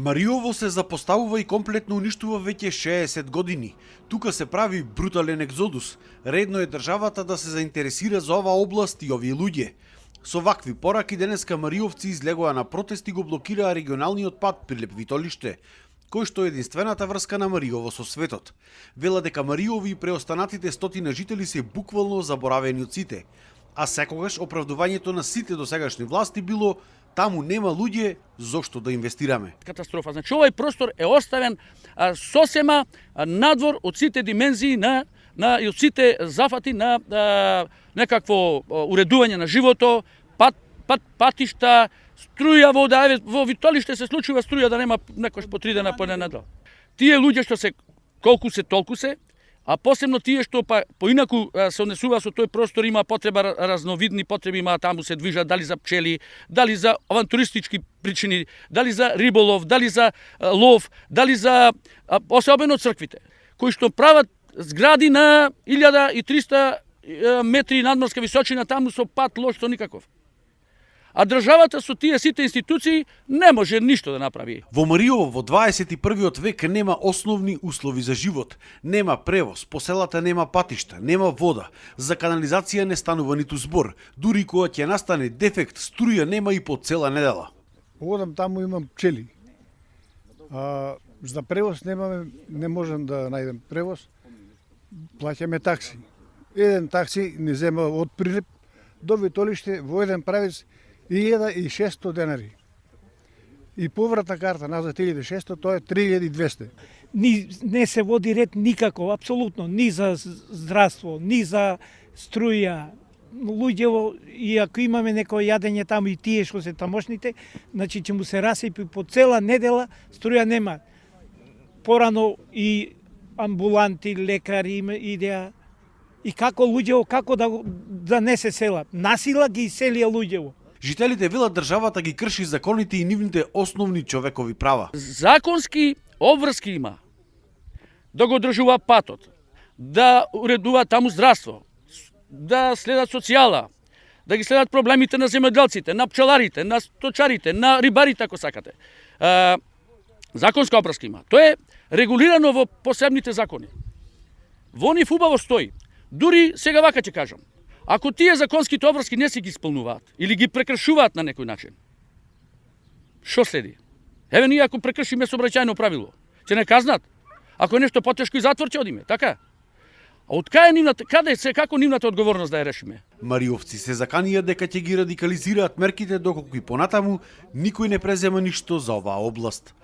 Мариово се запоставува и комплетно уништува веќе 60 години. Тука се прави брутален екзодус. Редно е државата да се заинтересира за оваа област и овие луѓе. Со вакви пораки денеска мариовци излегоа на протест и го блокираа регионалниот пат при Лепвитолиште, кој што е единствената врска на Мариово со светот. Вела дека Мариови и преостанатите стотина жители се буквално заборавени од сите, а секогаш оправдувањето на сите досегашни власти било таму нема луѓе, зошто да инвестираме. Катастрофа. Значи овој простор е оставен сосема надвор од сите димензии и од сите зафати на некакво уредување на живото, патишта, струја, вода. Во Витолиште се случува струја да нема некош по 3 дена по недела. Тие луѓе што се колку се толку се, а посебно тие што поинаку се однесува со тој простор, има потреба, разновидни потреби има, таму се движат дали за пчели, дали за авантуристички причини, дали за риболов, дали за лов, дали за особено црквите, кои што прават згради на 1300 метри надморска височина, таму со пат лош со никаков. А државата со тие сите институции не може ништо да направи. Во Мариово во 21. век нема основни услови за живот. Нема превоз, по селата нема патишта, нема вода, за канализација не станува ниту збор. Дури кога ќе настане дефект, струја нема и по цела недела. Одам таму, имам пчели. За превоз немаме, не можам да најдем превоз. Плаќаме такси. Еден такси не зема од Прилеп до Витолиште во еден правец 1600 денари. И повратна карта назад 1600, тоа е 3200. Не се води ред никако, апсолутно, ни за здравство, ни за струја. Луѓево, и ако имаме некој јадење таму и тие што се тамошните, значи ќе му се расипи по цела недела, струја нема. Порано и амбуланти, лекари идеа. И како луѓево, како да не се селат. Насила ги иселија луѓево. Жителите велат државата ги крши законите и нивните основни човекови права. Законски обврски има да го одржува патот, да уредува таму здравство, да следат социјала, да ги следат проблемите на земјоделците, на пчеларите, на сточарите, на рибарите, ако сакате. Законска обврска има. Тоа е регулирано во посебните закони. Во нив убаво стои. Дури сега вака ќе кажам. Ако тие законските обврски не се ги исполнуваат или ги прекршуваат на некој начин, што следи? Еве ние ако прекршиме сообраќајно правило, ќе не казнат. Ако е нешто потешко и затвор ќе одиме, така? А од каде се како нивната одговорност да ја решиме? Мариовци се заканија дека ќе ги радикализираат мерките доколку и понатаму никој не презема ништо за оваа област.